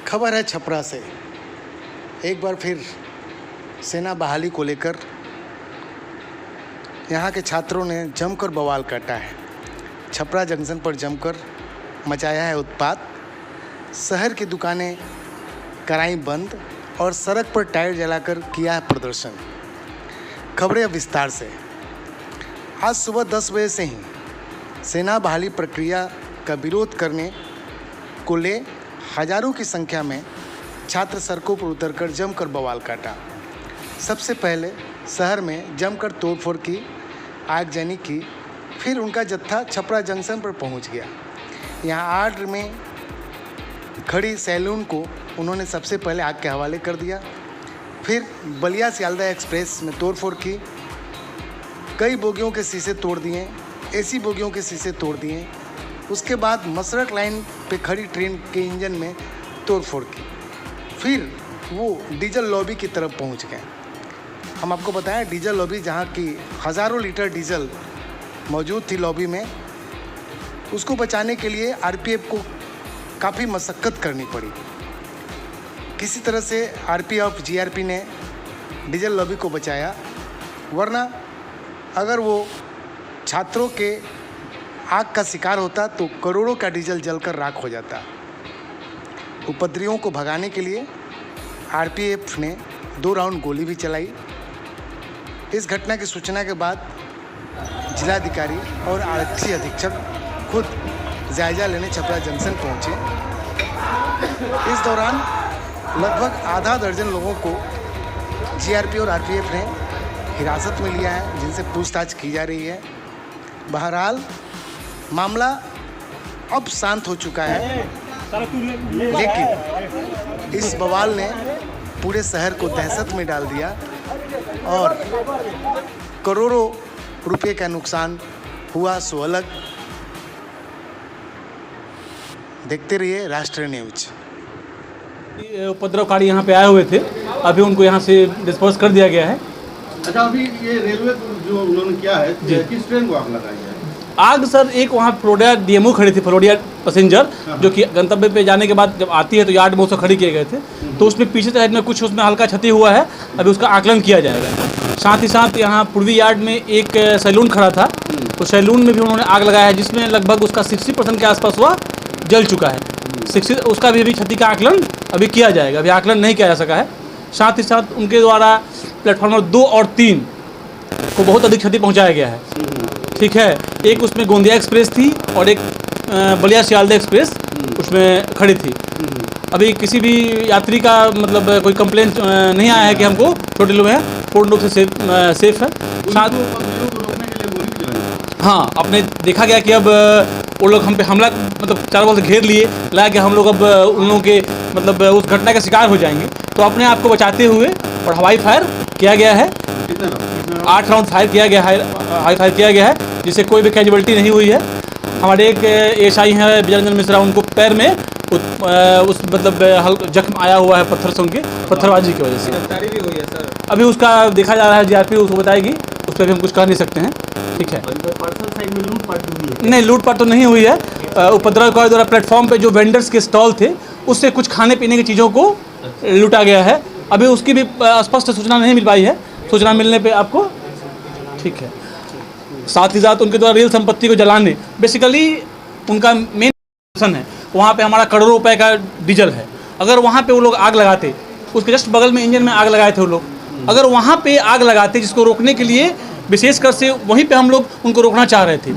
खबर है छपरा से। एक बार फिर सेना बहाली को लेकर यहाँ के छात्रों ने जमकर बवाल काटा है। छपरा जंक्शन पर जमकर मचाया है उत्पात। शहर की दुकानें कराई बंद और सड़क पर टायर जलाकर किया है प्रदर्शन। खबरें अब विस्तार से। आज सुबह 10 बजे से ही सेना बहाली प्रक्रिया का विरोध करने को ले हजारों की संख्या में छात्र सड़कों पर उतरकर जमकर बवाल काटा। सबसे पहले शहर में जमकर तोड़फोड़ की, आगजनी की, फिर उनका जत्था छपरा जंक्शन पर पहुंच गया। यहाँ आड़ में खड़ी सैलून को उन्होंने सबसे पहले आग के हवाले कर दिया। फिर बलिया सियालदह एक्सप्रेस में तोड़फोड़ की, कई बोगियों के शीशे तोड़ दिए, एसी बोगियों के शीशे तोड़ दिए। उसके बाद मसरत लाइन पे खड़ी ट्रेन के इंजन में तोड़फोड़ की। फिर वो डीजल लॉबी की तरफ पहुंच गए। हम आपको बताएं, डीजल लॉबी जहां की हज़ारों लीटर डीजल मौजूद थी लॉबी में, उसको बचाने के लिए आरपीएफ को काफ़ी मशक्क़त करनी पड़ी। किसी तरह से आरपीएफ जीआरपी ने डीजल लॉबी को बचाया, वरना अगर वो छात्रों के आग का शिकार होता तो करोड़ों का डीजल जलकर राख हो जाता। उपद्रवियों को भगाने के लिए आरपीएफ ने 2 राउंड गोली भी चलाई। इस घटना की सूचना के बाद जिलाधिकारी और आरक्षी अधीक्षक खुद जायजा लेने छपरा जंक्शन पहुंचे। इस दौरान लगभग आधा दर्जन लोगों को जीआरपी और आरपीएफ ने हिरासत में लिया है, जिनसे पूछताछ की जा रही है। बहरहाल मामला अब शांत हो चुका है, लेकिन इस बवाल ने पूरे शहर को दहशत में डाल दिया और करोड़ों रुपए का नुकसान हुआ सो अलग। देखते रहिए राष्ट्रीय न्यूज। उपद्रवकारी यहाँ पे आए हुए थे, अभी उनको यहाँ से डिस्पोज कर दिया गया है। अच्छा, अभी ये रेलवे जो उन्होंने किया है, किस ट्रेन को आग लगाई है? आग सर, एक वहाँ फ्लोरिडा डीएमओ खड़ी थी, फ्लोरिडा पैसेंजर, जो कि गंतव्य पे जाने के बाद जब आती है तो यार्ड में उसको खड़ी किए गए थे। तो उसमें पीछे साइड में कुछ उसमें हल्का क्षति हुआ है, अभी उसका आकलन किया जाएगा। साथ ही साथ यहाँ पूर्वी यार्ड में एक सैलून खड़ा था, तो सैलून में भी उन्होंने आग लगाया है, जिसमें लगभग उसका 60% के आसपास हुआ जल चुका है। 60 उसका भी अभी क्षति का आकलन अभी किया जाएगा, अभी आकलन नहीं किया जा सका है। साथ ही साथ उनके द्वारा प्लेटफॉर्म 2 और 3 को बहुत अधिक क्षति पहुँचाया गया है। ठीक है, एक उसमें गोंदिया एक्सप्रेस थी और एक बलिया सियालदह एक्सप्रेस उसमें खड़ी थी। अभी किसी भी यात्री का मतलब कोई कंप्लेंट नहीं आया है कि हमको छोटे लोग हैं, पूर्ण रूप से सेफ है। साथ हाँ, अपने देखा गया कि अब वो लोग हम पे हमला मतलब चारों ओर से घेर लिए, लगा कि हम लोग अब उन लोगों के मतलब उस घटना का शिकार हो जाएंगे, तो अपने आप को बचाते हुए और हवाई फायर किया गया है। 8 राउंड फायर किया गया है, हाई फायर किया गया है, जिससे कोई भी कैजुअलिटी नहीं हुई है। हमारे एक एएसआई हैं विजय रंजन मिश्रा, उनको पैर में उस मतलब जख्म आया हुआ है पत्थर से, उनके पत्थरबाजी की वजह से। गिरफ्तारी भी हुई है सर, अभी उसका देखा जा रहा है, जीआरपी उसको बताएगी, उस पर भी हम कुछ कह नहीं सकते हैं। ठीक है, पर्सनल साइड में लूटपाट हुई है? नहीं, लूटपाट तो नहीं हुई है। उपद्रवकारियों द्वारा प्लेटफॉर्म पे जो वेंडर्स के स्टॉल थे, उससे कुछ खाने पीने की चीज़ों को लूटा गया है। अभी उसकी भी स्पष्ट सूचना नहीं मिल पाई है, सूचना मिलने पे आपको। ठीक है, साथ ही साथ उनके द्वारा रेल संपत्ति को जलाने, बेसिकली उनका मेन ऑप्शन है। वहाँ पे हमारा करोड़ों रुपए का डीजल है, अगर वहाँ पे वो लोग आग लगाते, उसके जस्ट बगल में इंजन में आग लगाए थे वो लोग, अगर वहाँ पे आग लगाते, जिसको रोकने के लिए विशेषकर से वहीं पे हम लोग उनको रोकना चाह रहे थे,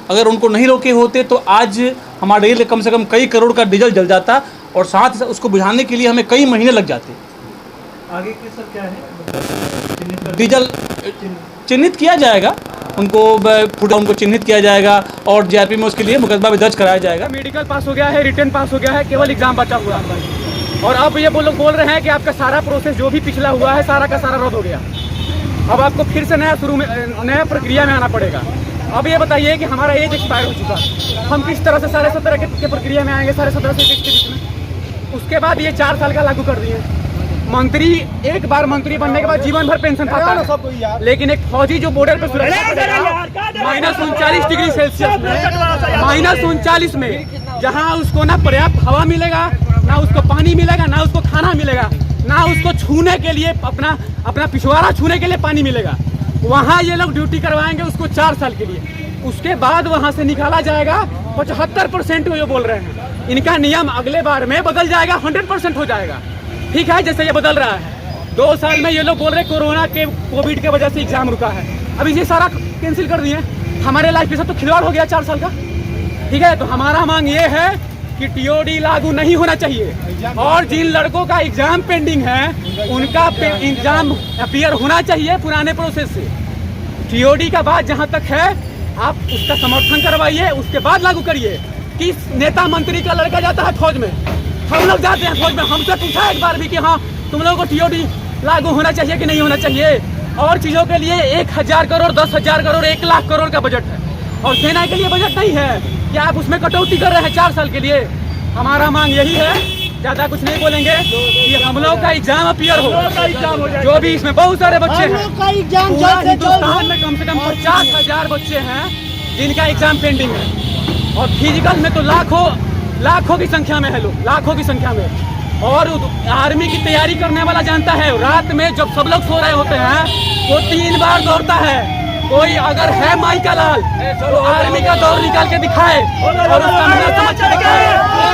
अगर उनको नहीं रोके होते तो आज हमारे रेल कम से कम कई करोड़ का डीजल जल जाता, और साथ ही साथ उसको बुझाने के लिए हमें कई महीने लग जाते। आगे के सर क्या है? डीजल चिन्हित किया जाएगा, उनको चिन्हित किया जाएगा और जीआरपी में उसके लिए मुकदमा भी दर्ज कराया जाएगा। मेडिकल पास हो गया है, रिटर्न पास हो गया है, केवल एग्जाम बचा हुआ है। और अब ये वो लोग बोल रहे हैं कि आपका सारा प्रोसेस जो भी पिछला हुआ है सारा का सारा रद्द हो गया, अब आपको फिर से नया प्रक्रिया में आना पड़ेगा। अब ये बताइए कि हमारा एज एक्सपायर हो चुका, हम किस तरह से 17.5 के प्रक्रिया में आएंगे, 17.5 से 21 के बीच में। उसके बाद ये 4 साल का लागू कर दिए। मंत्री एक बार मंत्री बनने के बाद जीवन भर पेंशन पाता है, लेकिन एक फौजी जो बॉर्डर पे सुरक्षा -39 डिग्री सेल्सियस में -39 में जहां उसको ना पर्याप्त हवा मिलेगा, ना उसको उसको पानी मिलेगा, ना उसको खाना मिलेगा, ना उसको छूने के लिए अपना पिछवाड़ा छूने के लिए पानी मिलेगा। वहाँ ये लोग ड्यूटी करवाएंगे उसको 4 साल के लिए, उसके बाद वहाँ से निकाला जाएगा। 75% ये बोल रहे हैं। इनका नियम अगले बार में बदल जाएगा, 100% हो जाएगा। ठीक है, जैसे ये बदल रहा है। 2 साल में ये लोग बोल रहे कोरोना के कोविड के वजह से एग्जाम रुका है, अभी ये सारा कैंसिल कर दिए। हमारे लाइफ के साथ तो खिलवाड़ हो गया 4 साल का। ठीक है, तो हमारा मांग ये है कि टीओडी लागू नहीं होना चाहिए, और जिन लड़कों का एग्जाम पेंडिंग है उनका एग्जाम अपीयर होना चाहिए पुराने प्रोसेस से। टीओडी का बात जहाँ तक है आप उसका समर्थन करवाइए, उसके बाद लागू करिए। किस नेता मंत्री का लड़का जाता है फौज में? हम लोग जाते हैं फौज में, हमसे पूछा एक बार भी कि हाँ तुम लोगों को टीओडी लागू होना चाहिए कि नहीं होना चाहिए? और चीज़ों के लिए 1000 करोड़, 10,000 करोड़, 1 लाख करोड़ का बजट है, और सेना के लिए बजट नहीं है कि आप उसमें कटौती कर रहे हैं 4 साल के लिए। हमारा मांग यही है, ज़्यादा कुछ नहीं बोलेंगे, कि हम लोग का एग्जाम अपीयर हो, जो भी इसमें बहुत सारे बच्चे हैं। पूरा हिंदुस्तान में कम से कम 50,000 बच्चे हैं जिनका एग्जाम पेंडिंग है, और फिजिकल में तो लाखों की संख्या में है लोग, लाखों की संख्या में। और आर्मी की तैयारी करने वाला जानता है, रात में जब सब लोग सो रहे होते हैं वो 3 बार दौड़ता है। कोई अगर है माई का लाल तो आर्मी का दौड़ निकाल के दिखाए और उसका समझ के दिखाए।